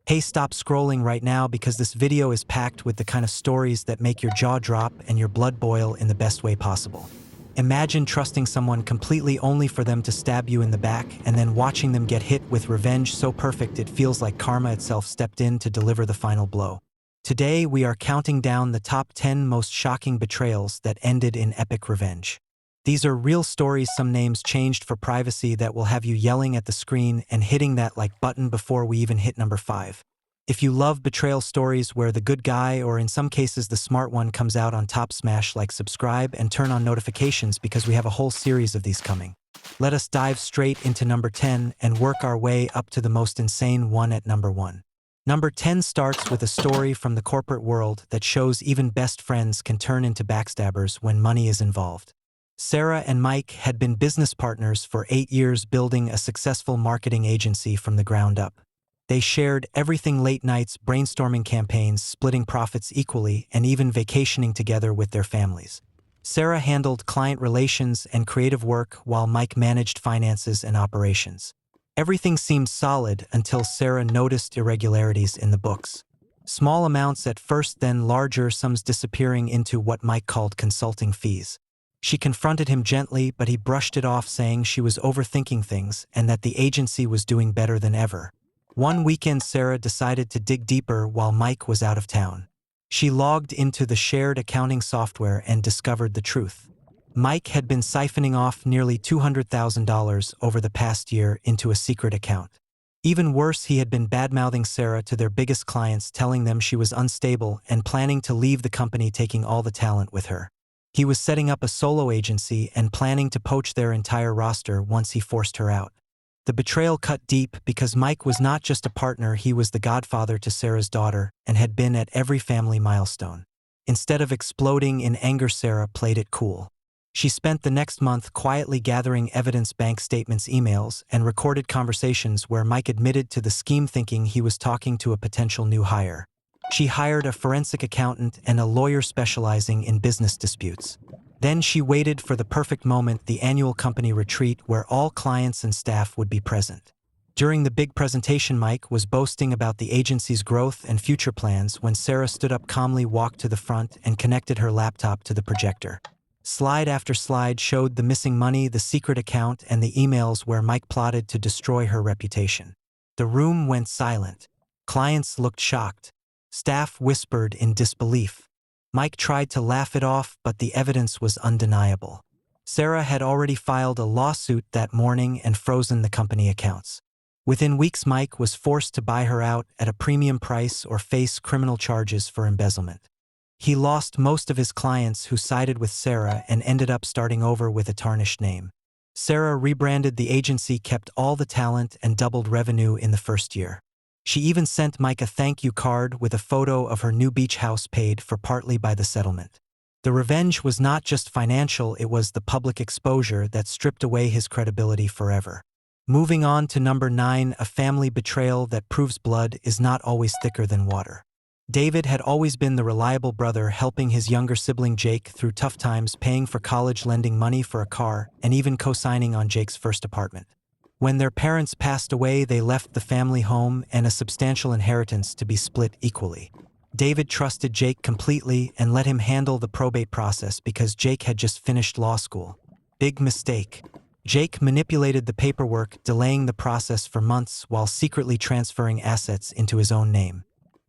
Hey, stop scrolling right now because this video is packed with the kind of stories that make your jaw drop and your blood boil in the best way possible. Imagine trusting someone completely only for them to stab you in the back and then watching them get hit with revenge so perfect it feels like karma itself stepped in to deliver the final blow. Today, we are counting down the top 10 most shocking betrayals that ended in epic revenge. These are real stories, some names changed for privacy, that will have you yelling at the screen and hitting that like button before we even hit number 5. If you love betrayal stories where the good guy, or in some cases the smart one, comes out on top, smash like, subscribe, and turn on notifications because we have a whole series of these coming. Let us dive straight into number 10 and work our way up to the most insane one at number 1. Number 10 starts with a story from the corporate world that shows even best friends can turn into backstabbers when money is involved. Sarah and Mike had been business partners for 8 years, building a successful marketing agency from the ground up. They shared everything: late nights, brainstorming campaigns, splitting profits equally, and even vacationing together with their families. Sarah handled client relations and creative work while Mike managed finances and operations. Everything seemed solid until Sarah noticed irregularities in the books. Small amounts at first, then larger sums disappearing into what Mike called consulting fees. She confronted him gently, but he brushed it off, saying she was overthinking things and that the agency was doing better than ever. One weekend, Sarah decided to dig deeper while Mike was out of town. She logged into the shared accounting software and discovered the truth. Mike had been siphoning off nearly $200,000 over the past year into a secret account. Even worse, he had been badmouthing Sarah to their biggest clients, telling them she was unstable and planning to leave the company, taking all the talent with her. He was setting up a solo agency and planning to poach their entire roster once he forced her out. The betrayal cut deep because Mike was not just a partner, he was the godfather to Sarah's daughter and had been at every family milestone. Instead of exploding in anger, Sarah played it cool. She spent the next month quietly gathering evidence: bank statements, emails, and recorded conversations where Mike admitted to the scheme, thinking he was talking to a potential new hire. She hired a forensic accountant and a lawyer specializing in business disputes. Then she waited for the perfect moment, the annual company retreat where all clients and staff would be present. During the big presentation, Mike was boasting about the agency's growth and future plans when Sarah stood up calmly, walked to the front, and connected her laptop to the projector. Slide after slide showed the missing money, the secret account, and the emails where Mike plotted to destroy her reputation. The room went silent. Clients looked shocked. Staff whispered in disbelief. Mike tried to laugh it off, but the evidence was undeniable. Sarah had already filed a lawsuit that morning and frozen the company accounts. Within weeks, Mike was forced to buy her out at a premium price or face criminal charges for embezzlement. He lost most of his clients who sided with Sarah and ended up starting over with a tarnished name. Sarah rebranded the agency, kept all the talent, and doubled revenue in the first year. She even sent Mike a thank you card with a photo of her new beach house, paid for partly by the settlement. The revenge was not just financial, it was the public exposure that stripped away his credibility forever. Moving on to number 9, a family betrayal that proves blood is not always thicker than water. David had always been the reliable brother, helping his younger sibling Jake through tough times, paying for college, lending money for a car, and even co-signing on Jake's first apartment. When their parents passed away, they left the family home and a substantial inheritance to be split equally. David trusted Jake completely and let him handle the probate process because Jake had just finished law school. Big mistake. Jake manipulated the paperwork, delaying the process for months while secretly transferring assets into his own name.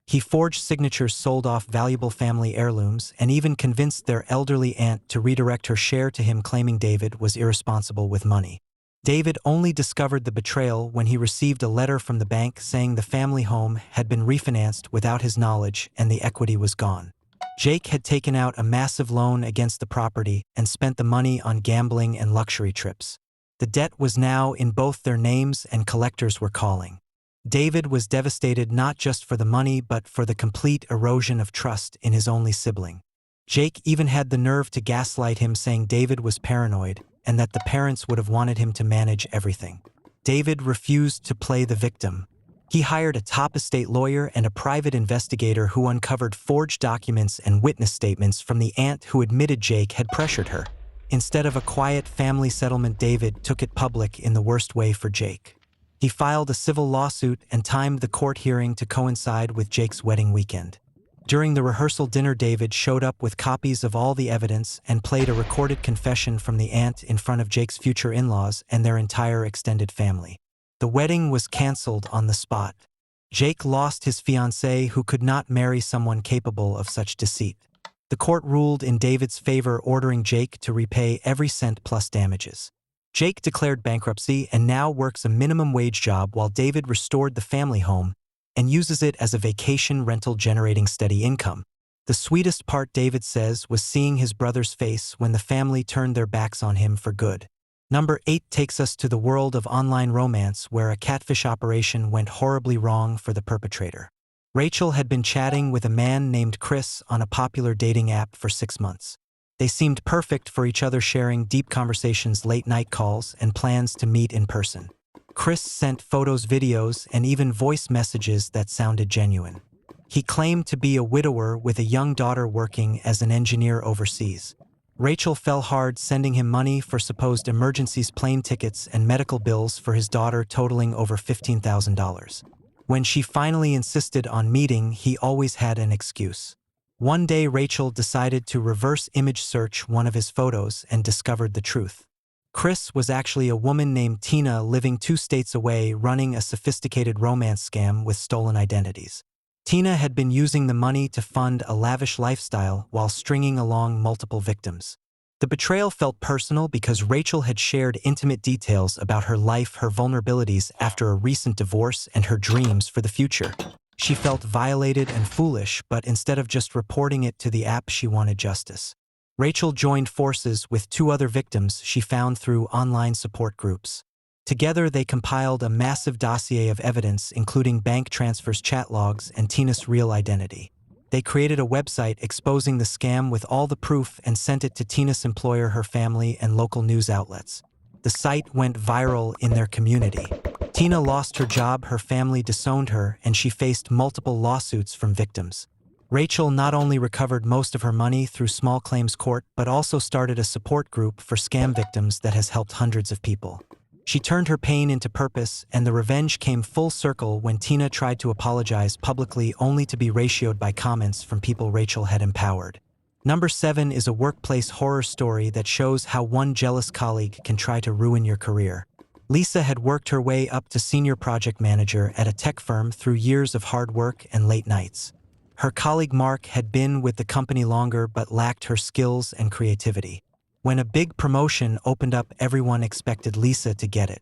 He forged signatures, sold off valuable family heirlooms, and even convinced their elderly aunt to redirect her share to him, claiming David was irresponsible with money. David only discovered the betrayal when he received a letter from the bank saying the family home had been refinanced without his knowledge and the equity was gone. Jake had taken out a massive loan against the property and spent the money on gambling and luxury trips. The debt was now in both their names and collectors were calling. David was devastated, not just for the money but for the complete erosion of trust in his only sibling. Jake even had the nerve to gaslight him, saying David was paranoid and that the parents would have wanted him to manage everything. David refused to play the victim. He hired a top estate lawyer and a private investigator who uncovered forged documents and witness statements from the aunt who admitted Jake had pressured her. Instead of a quiet family settlement, David took it public in the worst way for Jake. He filed a civil lawsuit and timed the court hearing to coincide with Jake's wedding weekend. During the rehearsal dinner, David showed up with copies of all the evidence and played a recorded confession from the aunt in front of Jake's future in-laws and their entire extended family. The wedding was canceled on the spot. Jake lost his fiancée, who could not marry someone capable of such deceit. The court ruled in David's favor, ordering Jake to repay every cent plus damages. Jake declared bankruptcy and now works a minimum wage job while David restored the family home and uses it as a vacation rental, generating steady income. The sweetest part, David says, was seeing his brother's face when the family turned their backs on him for good. Number 8 takes us to the world of online romance, where a catfish operation went horribly wrong for the perpetrator. Rachel had been chatting with a man named Chris on a popular dating app for 6 months. They seemed perfect for each other, sharing deep conversations, late-night calls, and plans to meet in person. Chris sent photos, videos, and even voice messages that sounded genuine. He claimed to be a widower with a young daughter working as an engineer overseas. Rachel fell hard, sending him money for supposed emergencies, plane tickets, and medical bills for his daughter totaling over $15,000. When she finally insisted on meeting, he always had an excuse. One day, Rachel decided to reverse image search one of his photos and discovered the truth. Chris was actually a woman named Tina living 2 states away, running a sophisticated romance scam with stolen identities. Tina had been using the money to fund a lavish lifestyle while stringing along multiple victims. The betrayal felt personal because Rachel had shared intimate details about her life, her vulnerabilities after a recent divorce, and her dreams for the future. She felt violated and foolish, but instead of just reporting it to the app, she wanted justice. Rachel joined forces with 2 other victims she found through online support groups. Together, they compiled a massive dossier of evidence, including bank transfers, chat logs, and Tina's real identity. They created a website exposing the scam with all the proof and sent it to Tina's employer, her family, and local news outlets. The site went viral in their community. Tina lost her job, her family disowned her, and she faced multiple lawsuits from victims. Rachel not only recovered most of her money through small claims court, but also started a support group for scam victims that has helped hundreds of people. She turned her pain into purpose, and the revenge came full circle when Tina tried to apologize publicly, only to be ratioed by comments from people Rachel had empowered. Number 7 is a workplace horror story that shows how one jealous colleague can try to ruin your career. Lisa had worked her way up to senior project manager at a tech firm through years of hard work and late nights. Her colleague Mark had been with the company longer but lacked her skills and creativity. When a big promotion opened up, everyone expected Lisa to get it.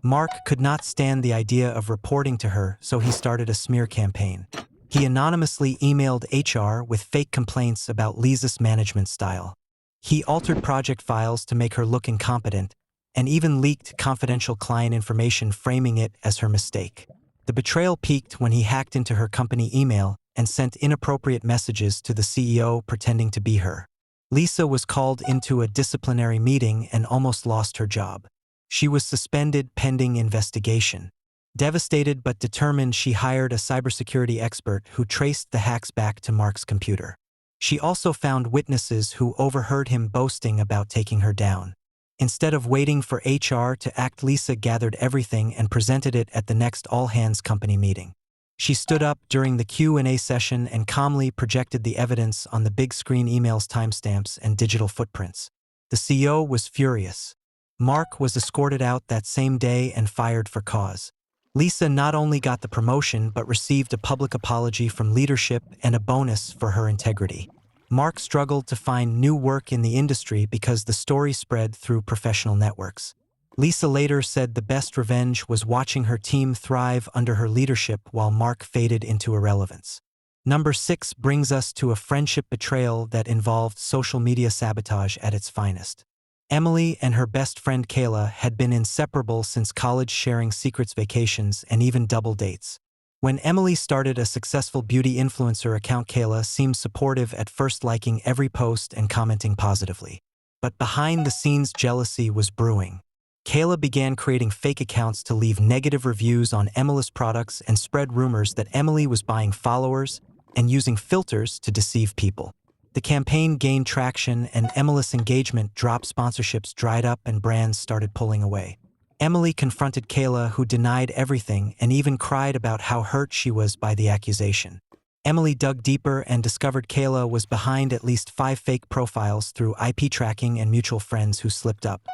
Mark could not stand the idea of reporting to her, so he started a smear campaign. He anonymously emailed HR with fake complaints about Lisa's management style. He altered project files to make her look incompetent, and even leaked confidential client information, framing it as her mistake. The betrayal peaked when he hacked into her company email and sent inappropriate messages to the CEO pretending to be her. Lisa was called into a disciplinary meeting and almost lost her job. She was suspended pending investigation. Devastated but determined, she hired a cybersecurity expert who traced the hacks back to Mark's computer. She also found witnesses who overheard him boasting about taking her down. Instead of waiting for HR to act, Lisa gathered everything and presented it at the next all-hands company meeting. She stood up during the Q&A session and calmly projected the evidence on the big screen: emails, timestamps, and digital footprints. The CEO was furious. Mark was escorted out that same day and fired for cause. Lisa not only got the promotion but received a public apology from leadership and a bonus for her integrity. Mark struggled to find new work in the industry because the story spread through professional networks. Lisa later said the best revenge was watching her team thrive under her leadership while Mark faded into irrelevance. Number 6 brings us to a friendship betrayal that involved social media sabotage at its finest. Emily and her best friend Kayla had been inseparable since college, sharing secrets, vacations, and even double dates. When Emily started a successful beauty influencer account, Kayla seemed supportive at first, liking every post and commenting positively. But behind the scenes, jealousy was brewing. Kayla began creating fake accounts to leave negative reviews on Emily's products and spread rumors that Emily was buying followers and using filters to deceive people. The campaign gained traction and Emily's engagement dropped, sponsorships dried up, and brands started pulling away. Emily confronted Kayla, who denied everything and even cried about how hurt she was by the accusation. Emily dug deeper and discovered Kayla was behind at least 5 fake profiles through IP tracking and mutual friends who slipped up.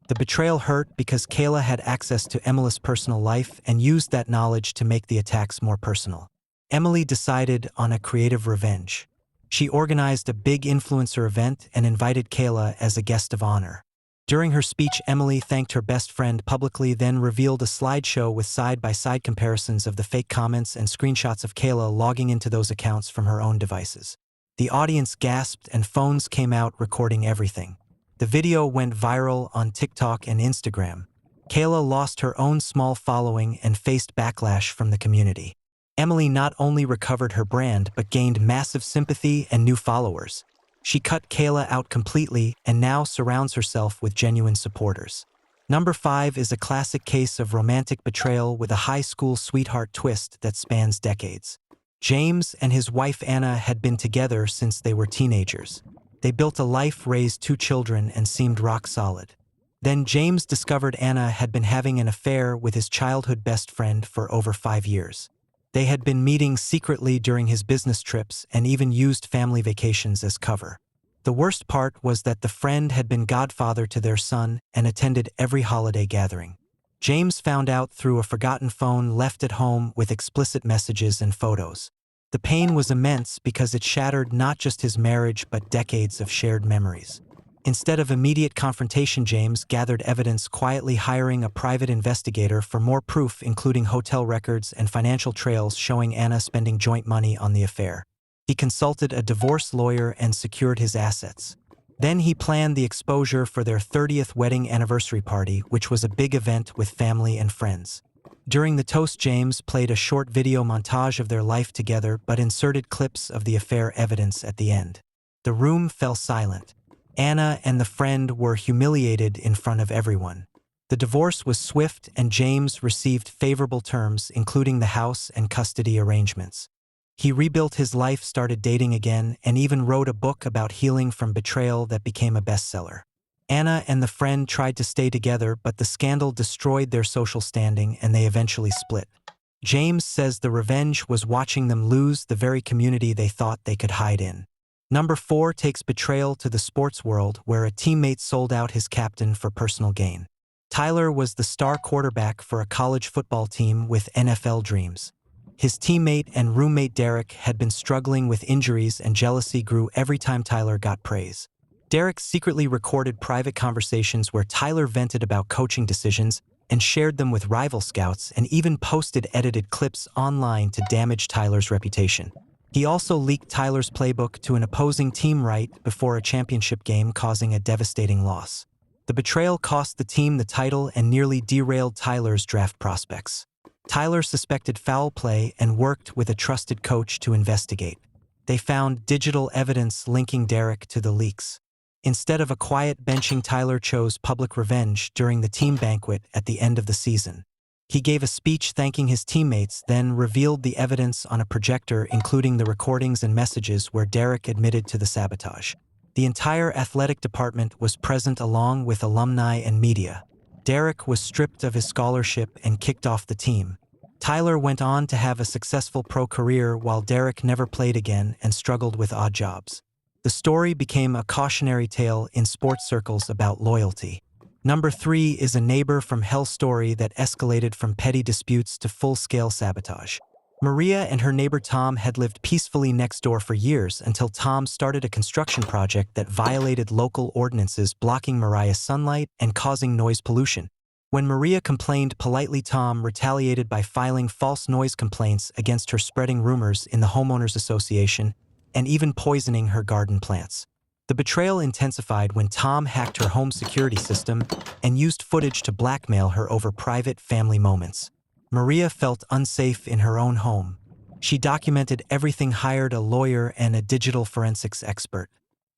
The betrayal hurt because Kayla had access to Emily's personal life and used that knowledge to make the attacks more personal. Emily decided on a creative revenge. She organized a big influencer event and invited Kayla as a guest of honor. During her speech, Emily thanked her best friend publicly, then revealed a slideshow with side-by-side comparisons of the fake comments and screenshots of Kayla logging into those accounts from her own devices. The audience gasped and phones came out recording everything. The video went viral on TikTok and Instagram. Kayla lost her own small following and faced backlash from the community. Emily not only recovered her brand but gained massive sympathy and new followers. She cut Kayla out completely and now surrounds herself with genuine supporters. Number 5 is a classic case of romantic betrayal with a high school sweetheart twist that spans decades. James and his wife Anna had been together since they were teenagers. They built a life, raised 2 children, and seemed rock solid. Then James discovered Anna had been having an affair with his childhood best friend for over 5 years. They had been meeting secretly during his business trips and even used family vacations as cover. The worst part was that the friend had been godfather to their son and attended every holiday gathering. James found out through a forgotten phone left at home with explicit messages and photos. The pain was immense because it shattered not just his marriage but decades of shared memories. Instead of immediate confrontation, James gathered evidence, quietly hiring a private investigator for more proof, including hotel records and financial trails showing Anna spending joint money on the affair. He consulted a divorce lawyer and secured his assets. Then he planned the exposure for their 30th wedding anniversary party, which was a big event with family and friends. During the toast, James played a short video montage of their life together but inserted clips of the affair evidence at the end. The room fell silent. Anna and the friend were humiliated in front of everyone. The divorce was swift and James received favorable terms, including the house and custody arrangements. He rebuilt his life, started dating again, and even wrote a book about healing from betrayal that became a bestseller. Anna and the friend tried to stay together, but the scandal destroyed their social standing and they eventually split. James says the revenge was watching them lose the very community they thought they could hide in. Number 4 takes betrayal to the sports world, where a teammate sold out his captain for personal gain. Tyler was the star quarterback for a college football team with NFL dreams. His teammate and roommate Derek had been struggling with injuries and jealousy grew every time Tyler got praise. Derek secretly recorded private conversations where Tyler vented about coaching decisions and shared them with rival scouts and even posted edited clips online to damage Tyler's reputation. He also leaked Tyler's playbook to an opposing team right before a championship game, causing a devastating loss. The betrayal cost the team the title and nearly derailed Tyler's draft prospects. Tyler suspected foul play and worked with a trusted coach to investigate. They found digital evidence linking Derek to the leaks. Instead of a quiet benching, Tyler chose public revenge during the team banquet at the end of the season. He gave a speech thanking his teammates, then revealed the evidence on a projector, including the recordings and messages where Derek admitted to the sabotage. The entire athletic department was present along with alumni and media. Derek was stripped of his scholarship and kicked off the team. Tyler went on to have a successful pro career while Derek never played again and struggled with odd jobs. The story became a cautionary tale in sports circles about loyalty. Number 3 is a neighbor from hell story that escalated from petty disputes to full-scale sabotage. Maria and her neighbor Tom had lived peacefully next door for years until Tom started a construction project that violated local ordinances, blocking Maria's sunlight and causing noise pollution. When Maria complained politely, Tom retaliated by filing false noise complaints against her, spreading rumors in the homeowners association and even poisoning her garden plants. The betrayal intensified when Tom hacked her home security system and used footage to blackmail her over private family moments. Maria felt unsafe in her own home. She documented everything, hired a lawyer and a digital forensics expert.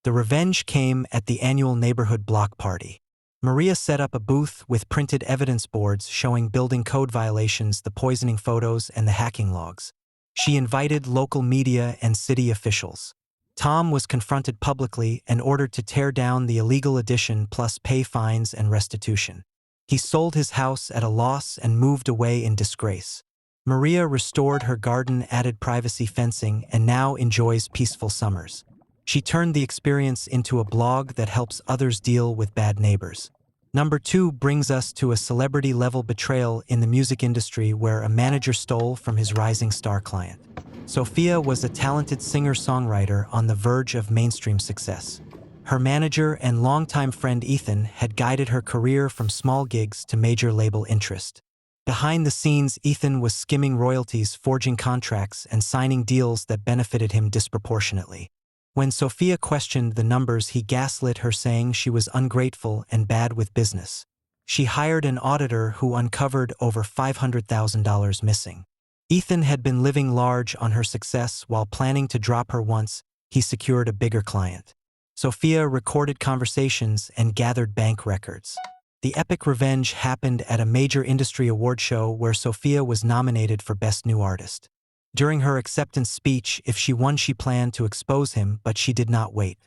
The revenge came at the annual neighborhood block party. Maria set up a booth with printed evidence boards showing building code violations, the poisoning photos, and the hacking logs. She invited local media and city officials. Tom was confronted publicly and ordered to tear down the illegal addition plus pay fines and restitution. He sold his house at a loss and moved away in disgrace. Maria restored her garden, added privacy fencing, and now enjoys peaceful summers. She turned the experience into a blog that helps others deal with bad neighbors. Number 2 brings us to a celebrity-level betrayal in the music industry where a manager stole from his rising star client. Sophia was a talented singer-songwriter on the verge of mainstream success. Her manager and longtime friend Ethan had guided her career from small gigs to major label interest. Behind the scenes, Ethan was skimming royalties, forging contracts, and signing deals that benefited him disproportionately. When Sophia questioned the numbers, he gaslit her, saying she was ungrateful and bad with business. She hired an auditor who uncovered over $500,000 missing. Ethan had been living large on her success while planning to drop her once he secured a bigger client. Sophia recorded conversations and gathered bank records. The epic revenge happened at a major industry award show where Sophia was nominated for Best New Artist. During her acceptance speech, if she won, she planned to expose him, but she did not wait.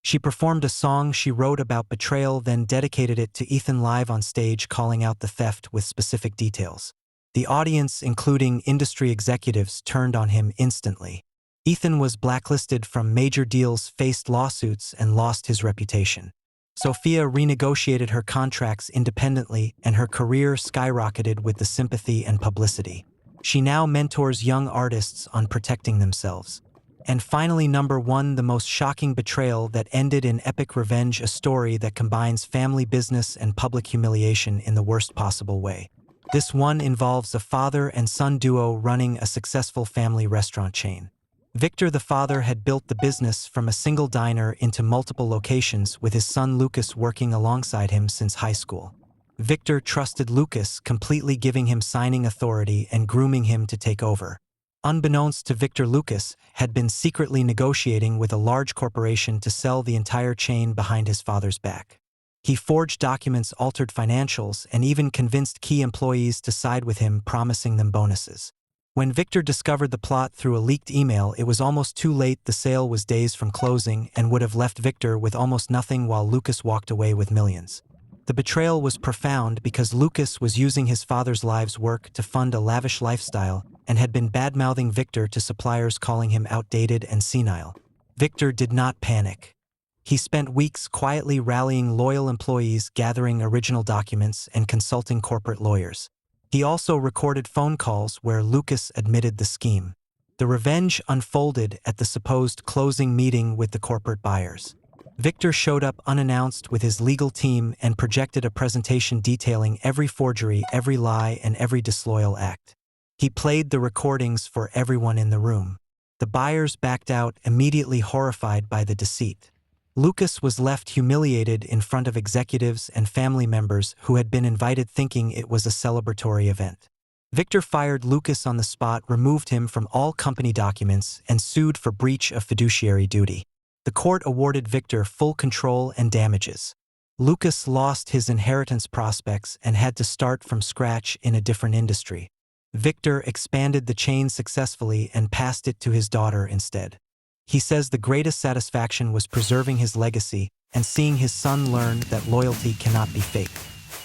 She performed a song she wrote about betrayal, then dedicated it to Ethan live on stage, calling out the theft with specific details. The audience, including industry executives, turned on him instantly. Ethan was blacklisted from major deals, faced lawsuits, and lost his reputation. Sophia renegotiated her contracts independently, and her career skyrocketed with the sympathy and publicity. She now mentors young artists on protecting themselves. And finally, number 1, the most shocking betrayal that ended in epic revenge, a story that combines family business and public humiliation in the worst possible way. This one involves a father and son duo running a successful family restaurant chain. Victor, the father, had built the business from a single diner into multiple locations, with his son Lucas working alongside him since high school. Victor trusted Lucas, completely giving him signing authority and grooming him to take over. Unbeknownst to Victor, Lucas had been secretly negotiating with a large corporation to sell the entire chain behind his father's back. He forged documents, altered financials, and even convinced key employees to side with him, promising them bonuses. When Victor discovered the plot through a leaked email, it was almost too late. The sale was days from closing and would have left Victor with almost nothing, while Lucas walked away with millions. The betrayal was profound because Lucas was using his father's life's work to fund a lavish lifestyle and had been bad-mouthing Victor to suppliers, calling him outdated and senile. Victor did not panic. He spent weeks quietly rallying loyal employees, gathering original documents, and consulting corporate lawyers. He also recorded phone calls where Lucas admitted the scheme. The revenge unfolded at the supposed closing meeting with the corporate buyers. Victor showed up unannounced with his legal team and projected a presentation detailing every forgery, every lie, and every disloyal act. He played the recordings for everyone in the room. The buyers backed out, immediately horrified by the deceit. Lucas was left humiliated in front of executives and family members who had been invited, thinking it was a celebratory event. Victor fired Lucas on the spot, removed him from all company documents, and sued for breach of fiduciary duty. The court awarded Victor full control and damages. Lucas lost his inheritance prospects and had to start from scratch in a different industry. Victor expanded the chain successfully and passed it to his daughter instead. He says the greatest satisfaction was preserving his legacy and seeing his son learn that loyalty cannot be faked.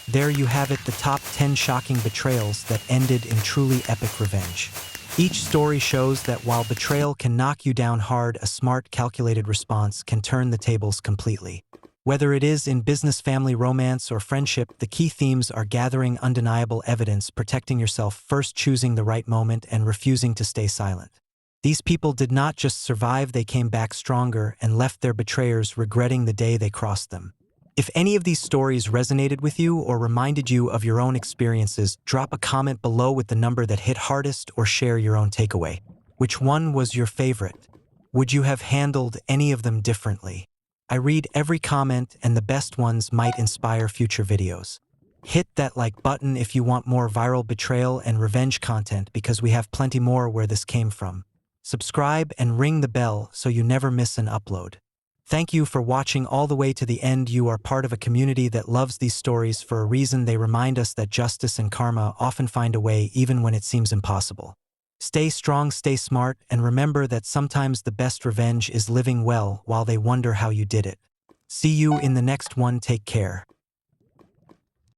There you have it, the top 10 shocking betrayals that ended in truly epic revenge. Each story shows that while betrayal can knock you down hard, a smart, calculated response can turn the tables completely. Whether it is in business, family, romance, or friendship, the key themes are gathering undeniable evidence, protecting yourself first, choosing the right moment, and refusing to stay silent. These people did not just survive, they came back stronger and left their betrayers regretting the day they crossed them. If any of these stories resonated with you or reminded you of your own experiences, drop a comment below with the number that hit hardest or share your own takeaway. Which one was your favorite? Would you have handled any of them differently? I read every comment, and the best ones might inspire future videos. Hit that like button if you want more viral betrayal and revenge content, because we have plenty more where this came from. Subscribe and ring the bell so you never miss an upload. Thank you for watching all the way to the end. You are part of a community that loves these stories for a reason. They remind us that justice and karma often find a way even when it seems impossible. Stay strong, stay smart, and remember that sometimes the best revenge is living well while they wonder how you did it. See you in the next one. Take care.